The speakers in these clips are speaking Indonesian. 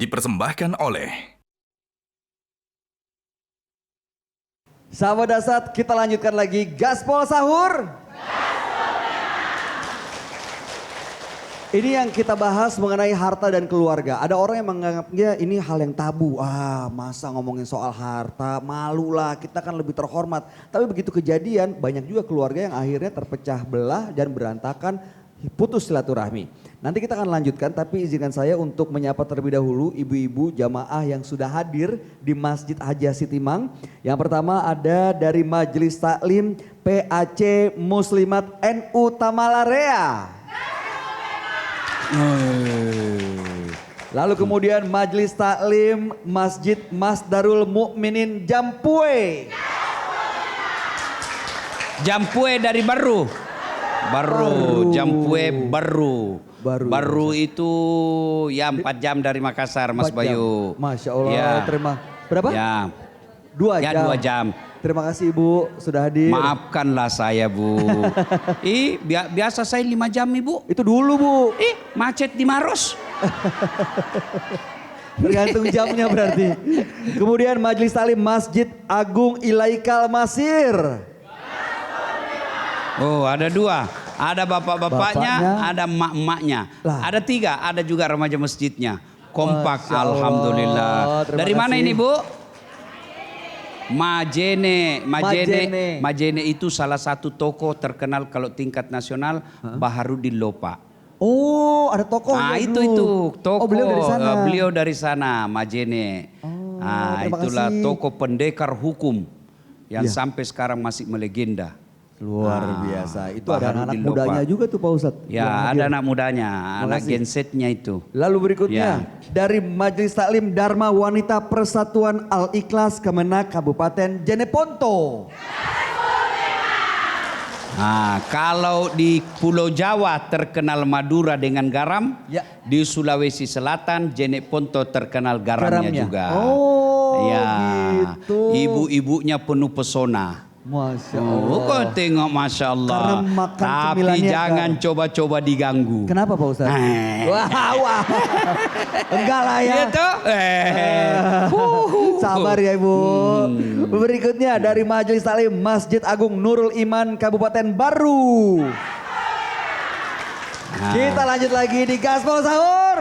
dipersembahkan oleh Sahabat Dasat, kita lanjutkan lagi Gaspol Sahur. Ini yang kita bahas mengenai harta dan keluarga. Ada orang yang menganggapnya ini hal yang tabu. Masa ngomongin soal harta, malu lah, kita kan lebih terhormat. Tapi begitu kejadian, banyak juga keluarga yang akhirnya terpecah belah dan berantakan, putus silaturahmi. Nanti kita akan lanjutkan, tapi izinkan saya untuk menyapa terlebih dahulu ibu-ibu jamaah yang sudah hadir di Masjid Haji Sitimang. Yang pertama ada dari Majelis Taklim PAC Muslimat NU Tamalarea. Lalu kemudian Majelis Taklim Masjid Masdarul Mukminin Jampue. Jampue dari Baru. Jampue Baru. Baru itu ya 4 jam dari Makassar, Mas Bayu. Masya Allah, ya. terima. Berapa? Ya. 2 jam. Ya 2 jam. Terima kasih Ibu sudah hadir. Maafkanlah saya Bu. Biasa saya 5 jam Ibu. Itu dulu Bu. Macet di Maros. Tergantung jamnya berarti. Kemudian Majelis Taklim Masjid Agung Ilaikal Masir. Oh, ada 2. Ada bapak-bapaknya, ada emak-emaknya. Ada 3, ada juga remaja masjidnya. Kompak, alhamdulillah. Dari mana ini Bu? Majene itu salah satu tokoh terkenal kalau tingkat nasional, Baharudin Lopa. Oh, ada tokoh. Itu tokoh. Beliau dari sana. Beliau dari sana, Majene. Itulah kasih. Tokoh pendekar hukum yang sampai sekarang masih melegenda. Luar biasa. Itu ada anak mudanya juga tuh Pak Ustadz. Ya, ada anak mudanya, anak gensetnya itu. Lalu berikutnya dari Majelis Taklim Dharma Wanita Persatuan Al-Ikhlas Kemenak Kabupaten Jeneponto. Kalau di Pulau Jawa terkenal Madura dengan garam, di Sulawesi Selatan Jeneponto terkenal garamnya juga. Oh, gitu. Ibu-ibunya penuh pesona. Masya Allah. Kau tengok Masya Allah. Tapi jangan coba-coba diganggu. Kenapa Pak Ustadz? Wah. Enggak lah ya. Gitu? Sabar ya Ibu. Berikutnya dari Majelis Taklim Masjid Agung Nurul Iman Kabupaten Baru. Kita lanjut lagi di Gaspol Sahur.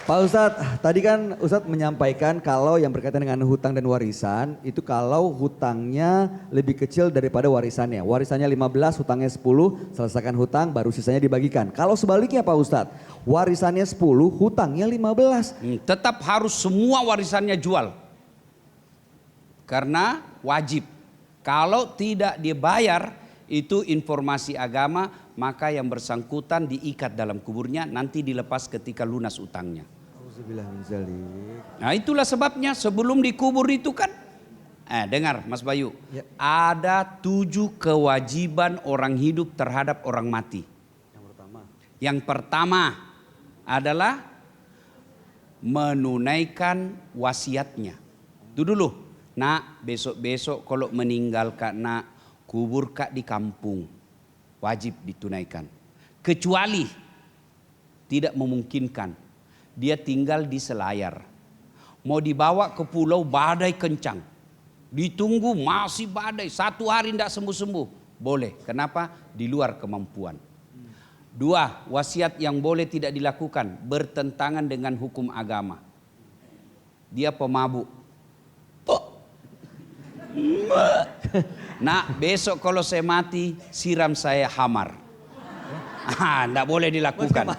Pak Ustadz, tadi kan Ustadz menyampaikan kalau yang berkaitan dengan hutang dan warisan itu kalau hutangnya lebih kecil daripada warisannya. Warisannya 15, hutangnya 10, selesaikan hutang baru sisanya dibagikan. Kalau sebaliknya Pak Ustadz, warisannya 10, hutangnya 15. Tetap harus semua warisannya jual. Karena wajib. Kalau tidak dibayar itu informasi agama, maka yang bersangkutan diikat dalam kuburnya, nanti dilepas ketika lunas utangnya. Nah itulah sebabnya sebelum dikubur itu kan, dengar Mas Bayu, ada 7 kewajiban orang hidup terhadap orang mati. Yang pertama adalah menunaikan wasiatnya. Itu dulu, nak besok-besok kalau meninggal kak nak, kubur kak di kampung. Wajib ditunaikan. Kecuali tidak memungkinkan. Dia tinggal di Selayar. Mau dibawa ke pulau badai kencang. Ditunggu masih badai. 1 hari tidak sembuh-sembuh. Boleh. Kenapa? Di luar kemampuan. 2, wasiat yang boleh tidak dilakukan. Bertentangan dengan hukum agama. Dia pemabuk. Nah besok kalau saya mati siram saya hamar. Enggak boleh dilakukan.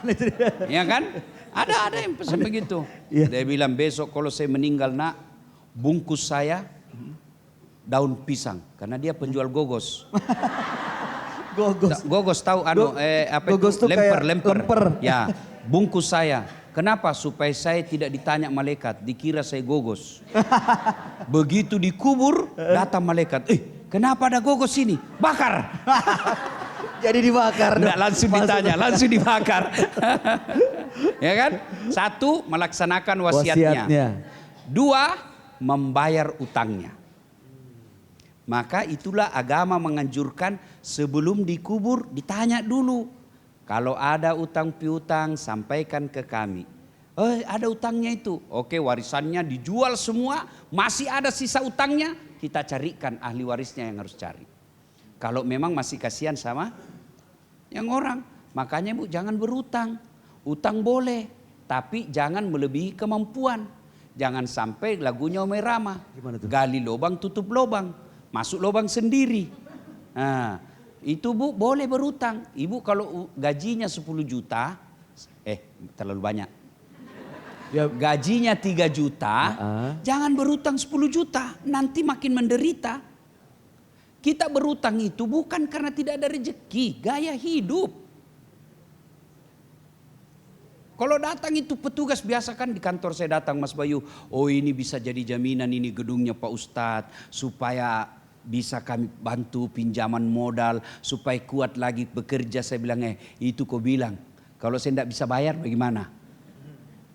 Ya kan? Ada yang pesan begitu. Dia bilang besok kalau saya meninggal nak, bungkus saya daun pisang karena dia penjual gogos. Gogos tahu gogos itu lemper. Ya, bungkus saya. Kenapa? Supaya saya tidak ditanya malaikat, dikira saya gogos. Begitu dikubur, datang malaikat. Kenapa ada gogos ini? Bakar. Jadi dibakar. Nggak langsung ditanya, langsung dibakar. Ya kan? 1, melaksanakan wasiatnya. 2, membayar utangnya. Maka itulah agama menganjurkan sebelum dikubur ditanya dulu. Kalau ada utang piutang sampaikan ke kami. Ada utangnya itu. Oke, warisannya dijual semua, masih ada sisa utangnya, kita carikan ahli warisnya yang harus cari. Kalau memang masih kasihan sama yang orang, makanya Bu jangan berutang. Utang boleh, tapi jangan melebihi kemampuan. Jangan sampai lagunya Omai Rama. Gimana tuh? Gali lubang tutup lubang, masuk lubang sendiri. Nah, itu Bu boleh berutang. Ibu kalau gajinya 10 juta, terlalu banyak. Ya, Gajinya 3 juta, jangan berutang 10 juta, nanti makin menderita. Kita berutang itu bukan karena tidak ada rezeki, gaya hidup. Kalau datang itu petugas, biasa kan di kantor saya datang Mas Bayu, oh ini bisa jadi jaminan ini gedungnya Pak Ustadz, supaya bisa kami bantu pinjaman modal, supaya kuat lagi bekerja. Saya bilang, itu kau bilang, kalau saya tidak bisa bayar bagaimana?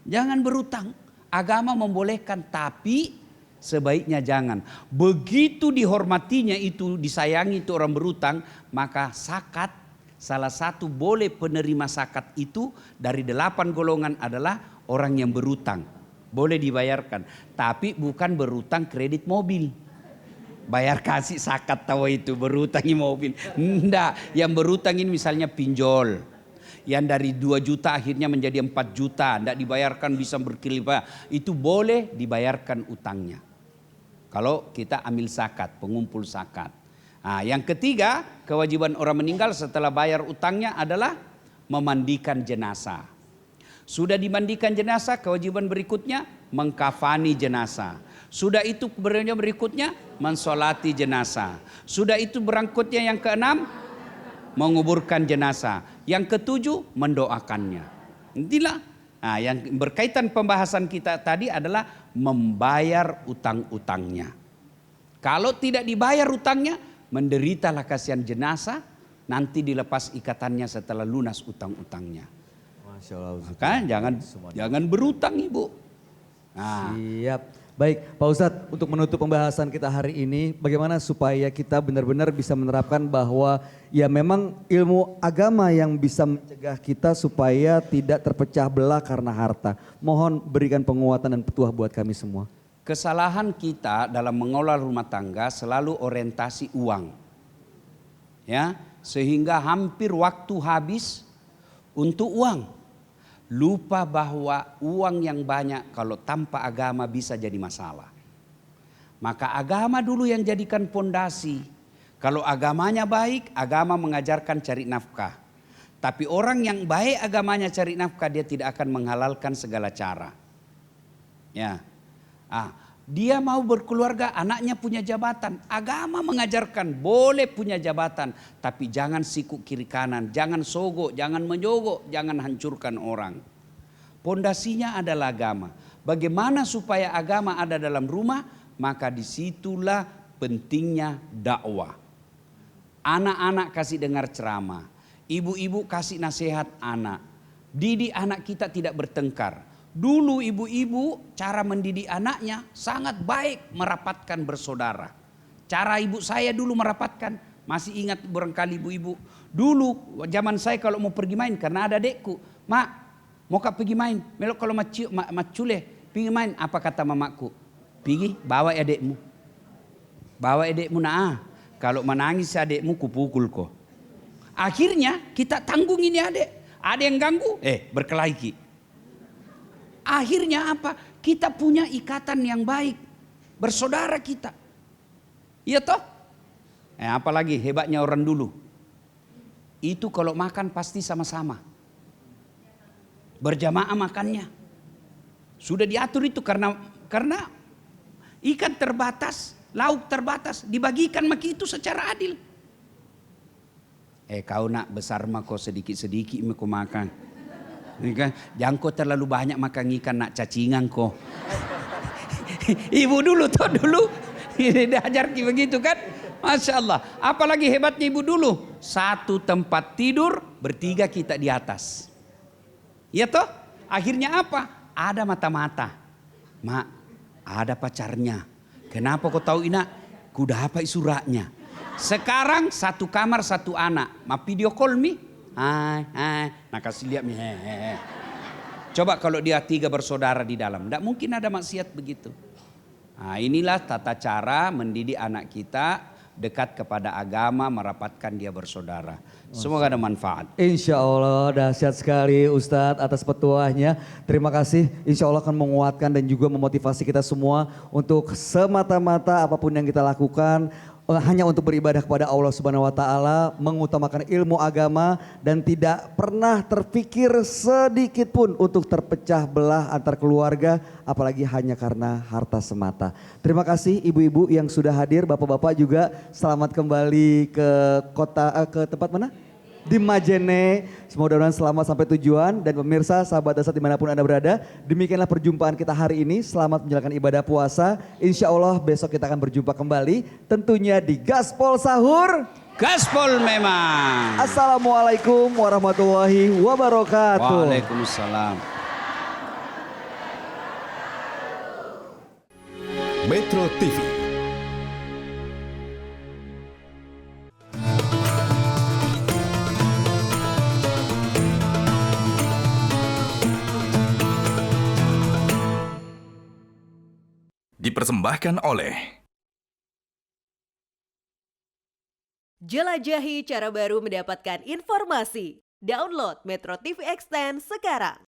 Jangan berutang. Agama membolehkan, tapi sebaiknya jangan. Begitu dihormatinya itu, disayangi itu orang berutang, maka zakat, salah satu boleh penerima zakat itu dari 8 golongan adalah orang yang berutang. Boleh dibayarkan, tapi bukan berutang kredit mobil. Bayar kasih zakat tahu itu berutangi mobil. Enggak, yang berutang ini misalnya pinjol. Yang dari 2 juta akhirnya menjadi 4 juta, tidak dibayarkan bisa berkelipat, itu boleh dibayarkan utangnya. Kalau kita ambil zakat, pengumpul zakat. Nah, yang ketiga, kewajiban orang meninggal setelah bayar utangnya adalah memandikan jenazah. Sudah dimandikan jenazah, kewajiban berikutnya mengkafani jenazah. Sudah itu berikutnya mensolati jenazah. Sudah itu berangkutnya yang keenam, menguburkan jenazah. Yang ketujuh, mendoakannya. Inilah yang berkaitan pembahasan kita tadi adalah membayar utang-utangnya. Kalau tidak dibayar utangnya, menderitalah kasihan jenazah, nanti dilepas ikatannya setelah lunas utang-utangnya. Masya Allah. Maka jangan berutang Ibu. Nah. Siap. Baik Pak Ustadz, untuk menutup pembahasan kita hari ini, bagaimana supaya kita benar-benar bisa menerapkan bahwa ya memang ilmu agama yang bisa mencegah kita supaya tidak terpecah belah karena harta. Mohon berikan penguatan dan petuah buat kami semua. Kesalahan kita dalam mengelola rumah tangga selalu orientasi uang. Ya, sehingga hampir waktu habis untuk uang. Lupa bahwa uang yang banyak kalau tanpa agama bisa jadi masalah. Maka agama dulu yang jadikan pondasi. Kalau agamanya baik, agama mengajarkan cari nafkah. Tapi orang yang baik agamanya cari nafkah, dia tidak akan menghalalkan segala cara. Ya, dia mau berkeluarga, anaknya punya jabatan. Agama mengajarkan boleh punya jabatan, tapi jangan sikuk kiri kanan, jangan sogok, jangan menyogok, jangan hancurkan orang. Pondasinya adalah agama. Bagaimana supaya agama ada dalam rumah? Maka disitulah pentingnya dakwah. Anak-anak kasih dengar ceramah, ibu-ibu kasih nasihat anak. Didik anak kita tidak bertengkar. Dulu ibu-ibu cara mendidik anaknya sangat baik, merapatkan bersaudara. Cara ibu saya dulu merapatkan, masih ingat barangkali ibu-ibu. Dulu zaman saya kalau mau pergi main, karena ada adekku, mak mau kak pergi main, melok kalau macule pergi main, apa kata mamaku? Pergi bawa adekmu. Bawa adekmu kalau menangis adekmu kupukul kok. Akhirnya kita tanggung ini adek. Ada yang ganggu, berkelahi. Akhirnya apa? Kita punya ikatan yang baik. Bersaudara kita. Iya toh? Apalagi hebatnya orang dulu. Itu kalau makan pasti sama-sama. Berjamaah makannya. Sudah diatur itu karena ikan terbatas, lauk terbatas. Dibagikan maki itu secara adil. Kau nak besar mah kau sedikit-sedikit kau makan. Jangan kau terlalu banyak makan ikan nak cacingan kau. Ibu dulu diajar begitu kan. Masya Allah. Apalagi hebatnya ibu dulu. Satu tempat tidur, bertiga kita di atas. Ya toh? Akhirnya apa? Ada mata-mata. Mak, ada pacarnya. Kenapa kau tahu Ina? Kuda apa suratnya? Sekarang satu kamar satu anak. Ma video call mi. hai. Nah kasih lihat hehehe. Coba kalau dia 3 bersaudara di dalam, tidak mungkin ada maksiat begitu. Nah, inilah tata cara mendidik anak kita dekat kepada agama, merapatkan dia bersaudara. Semoga ada manfaat. Insya Allah dahsyat sekali Ustadz atas petuahnya. Terima kasih. Insya Allah akan menguatkan dan juga memotivasi kita semua untuk semata-mata apapun yang kita lakukan hanya untuk beribadah kepada Allah Subhanahu wa taala, mengutamakan ilmu agama dan tidak pernah terpikir sedikit pun untuk terpecah belah antar keluarga apalagi hanya karena harta semata. Terima kasih ibu-ibu yang sudah hadir, bapak-bapak juga selamat kembali ke ke tempat mana? Di Majene. Semoga selamat sampai tujuan dan pemirsa sahabat dasar dimanapun Anda berada. Demikianlah perjumpaan kita hari ini. Selamat menjalankan ibadah puasa. Insya Allah besok kita akan berjumpa kembali. Tentunya di Gaspol Sahur. Gaspol memang. Assalamualaikum warahmatullahi wabarakatuh. Waalaikumsalam. Metro TV. Dipersembahkan oleh Jelajahi cara baru mendapatkan informasi. Download Metro TV Extend sekarang.